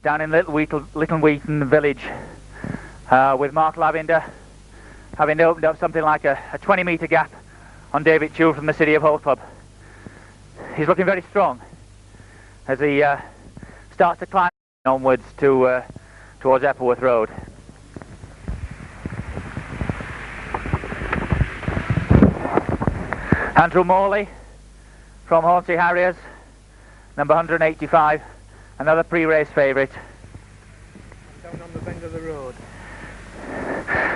down in Little Wheaton village with Mark Lavender having opened up something like a 20-metre gap on David Chew from the City of Hull Club. He's looking very strong as he starts to climb onwards towards Epperworth Road. Andrew Morley from Hornsey Harriers, number 185, another pre-race favourite. Down on the bend of the road.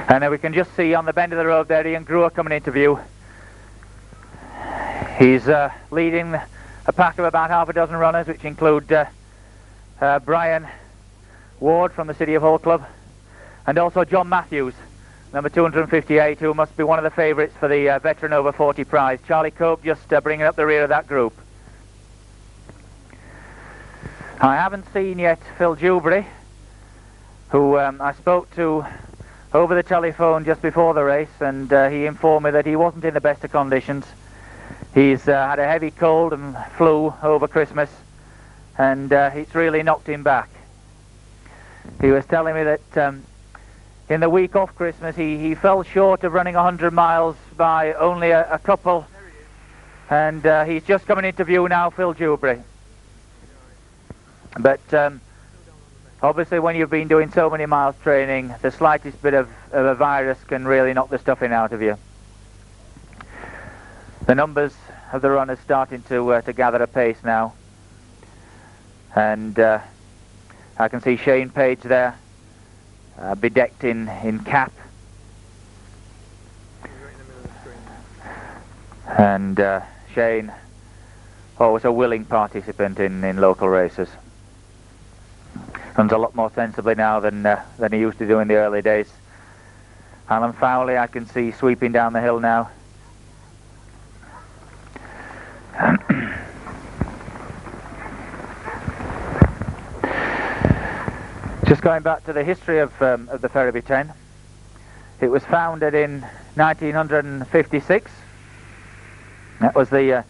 And we can just see on the bend of the road there Ian Greer coming into view. He's leading a pack of about half a dozen runners, which include Brian Ward from the City of Hull Club, and also John Matthews, number 258, who must be one of the favourites for the Veteran Over 40 prize. Charlie Cope just bringing up the rear of that group. I haven't seen yet Phil Dewberry, who I spoke to over the telephone just before the race, and he informed me that he wasn't in the best of conditions. He's had a heavy cold and flu over Christmas, and it's really knocked him back. He was telling me that in the week off Christmas he fell short of running 100 miles by only a couple, and he's just coming into view now, Phil Dewberry. But obviously when you've been doing so many miles training, the slightest bit of a virus can really knock the stuffing out of you. The numbers of the runners starting to gather a pace now, and I can see Shane Page there, bedecked in cap, and Shane, always a willing participant in local races. Runs a lot more sensibly now than he used to do in the early days. Alan Fowley I can see sweeping down the hill now. Just going back to the history of the Ferriby 10, it was founded in 1956. That was the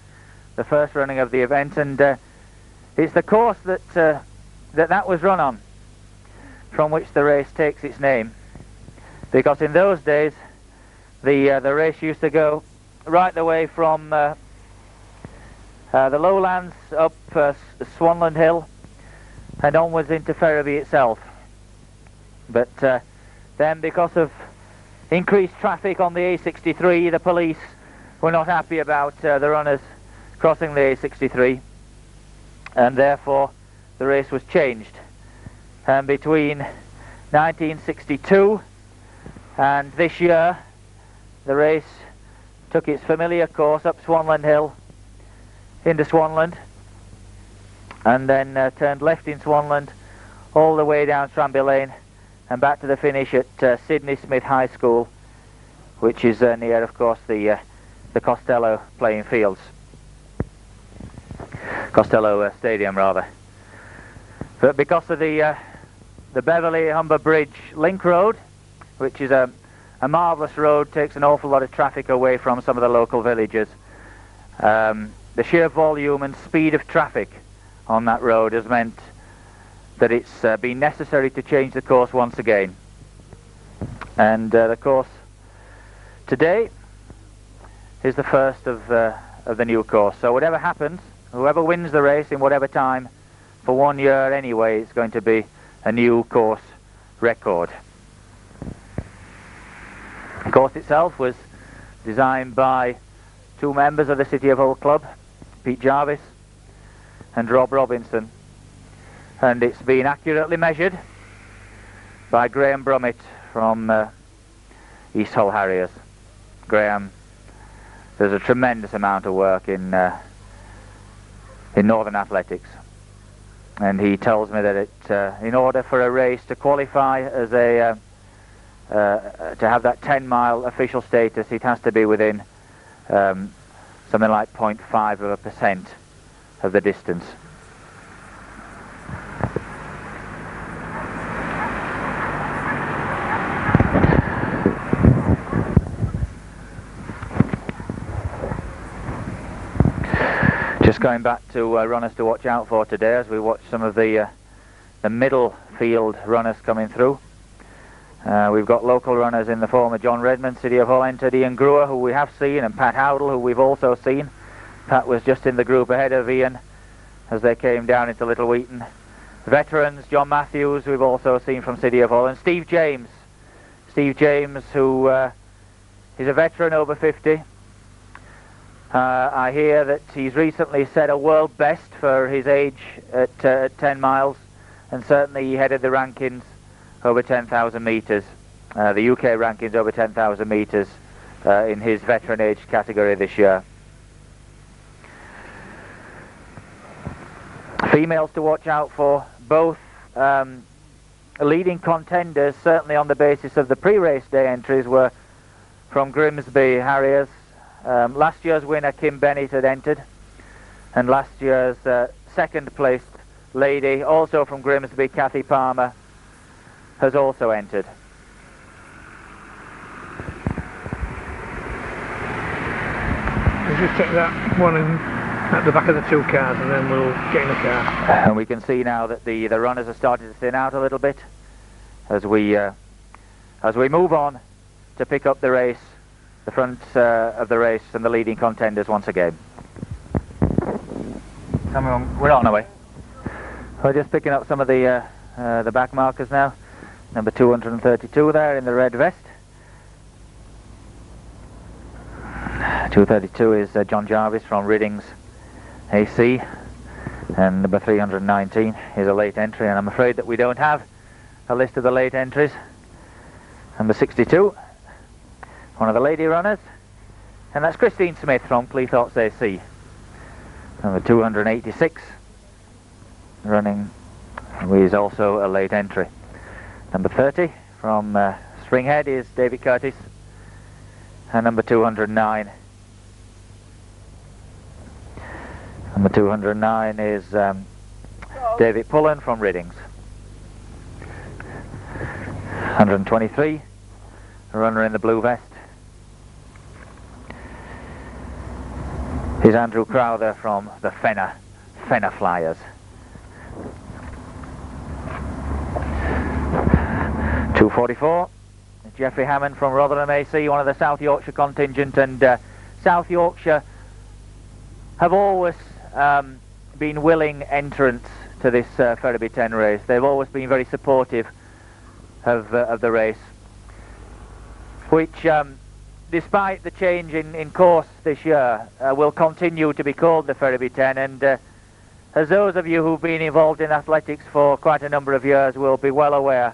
first running of the event, and it's the course that was run on from which the race takes its name, because in those days the race used to go right the way from the lowlands up Swanland Hill and onwards into Ferriby itself. But then, because of increased traffic on the A63, the police were not happy about the runners crossing the A63, and therefore the race was changed. And between 1962 and this year, the race took its familiar course up Swanland Hill into Swanland, and then turned left in Swanland all the way down Tranby Lane and back to the finish at Sidney Smith High School, which is near, of course, the Costello playing fields. Costello Stadium, rather. But because of the Beverley Humber Bridge Link Road, which is a marvellous road, takes an awful lot of traffic away from some of the local villages. The sheer volume and speed of traffic on that road has meant that it's been necessary to change the course once again. And the course today is the first of the new course. So whatever happens, whoever wins the race in whatever time, for 1 year anyway, it's going to be a new course record. The course itself was designed by two members of the City of Hull Club, Pete Jarvis and Rob Robinson, and it's been accurately measured by Graham Brummett from East Hull Harriers. Graham does a tremendous amount of work in Northern Athletics, and he tells me that in order for a race to qualify as to have that 10-mile official status, it has to be within something like 0.5% of the distance. Just going back to runners to watch out for today, as we watch some of the the middle field runners coming through. We've got local runners in the form of John Redmond, City of Hull entered, Ian Brewer, who we have seen, and Pat Howdle, who we've also seen. Pat was just in the group ahead of Ian as they came down into Little Wheaton. Veterans, John Matthews, we've also seen from City of Hull, and Steve James. Steve James, who is a veteran over 50. I hear that he's recently set a world best for his age at 10 miles, and certainly he headed the rankings over 10,000 metres, the UK rankings over 10,000 metres in his veteran age category this year. Females to watch out for, both leading contenders, certainly on the basis of the pre-race day entries, were from Grimsby Harriers. Last year's winner Kim Bennett had entered, and last year's second placed lady, also from Grimsby, Kathy Palmer, has also entered. We'll just take that one in at the back of the two cars and then we'll get in the car. And we can see now that the runners are starting to thin out a little bit as we move on to pick up the race, the front of the race and the leading contenders once again. We're on our way. We're just picking up some of the back markers now. Number 232 there in the red vest. 232 is John Jarvis from Riddings AC, and number 319 is a late entry, and I'm afraid that we don't have a list of the late entries. Number 62, one of the lady runners, and that's Christine Smith from Cleethorpes AC. Number 286 running, who is also a late entry. Number 30 from Springhead is David Curtis, and number 209. Number 209 is David Pullen from Riddings. 123, a runner in the blue vest, is Andrew Crowther from the Fenner Flyers. 244, Geoffrey Hammond from Rotherham AC, one of the South Yorkshire contingent, and South Yorkshire have always been willing entrants to this Ferriby 10 race. They've always been very supportive of the race, which despite the change in course this year will continue to be called the Ferriby 10, and as those of you who've been involved in athletics for quite a number of years will be well aware,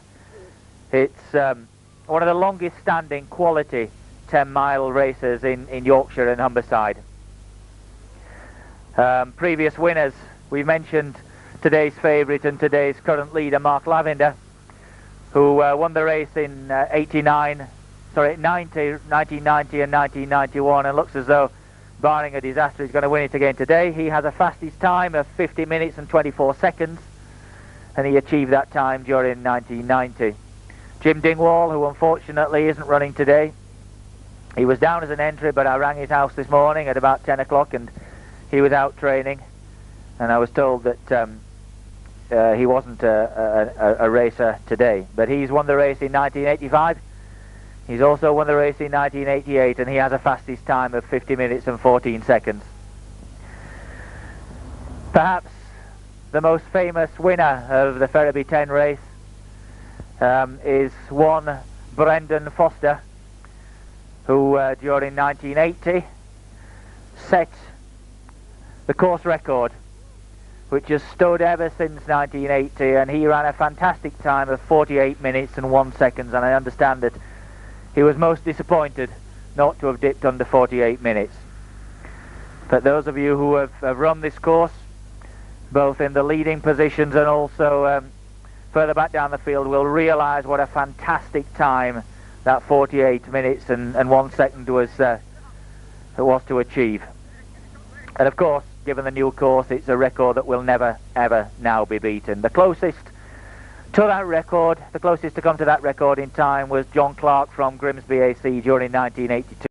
it's one of the longest standing quality 10-mile races in Yorkshire and Humberside. Previous winners, we mentioned today's favourite and today's current leader, Mark Lavender, who won the race in 1990 and 1991, and looks as though, barring a disaster, he's going to win it again today. He has a fastest time of 50 minutes and 24 seconds, and he achieved that time during 1990. Jim Dingwall, who unfortunately isn't running today, he was down as an entry, but I rang his house this morning at about 10 o'clock and he was out training, and I was told that he wasn't a racer today, but he's won the race in 1985. He's also won the race in 1988, and he has a fastest time of 50 minutes and 14 seconds. Perhaps the most famous winner of the Ferriby 10 race is one Brendan Foster, who during 1980 set the course record, which has stood ever since 1980, and he ran a fantastic time of 48 minutes and 1 second, and I understand that he was most disappointed not to have dipped under 48 minutes. But those of you who have run this course, both in the leading positions and also further back down the field, will realise what a fantastic time that 48 minutes and 1 second was to achieve. And of course, given the new course, it's a record that will never ever now be beaten. The closest to that record, the closest to come to that record in time, was John Clark from Grimsby AC during 1982.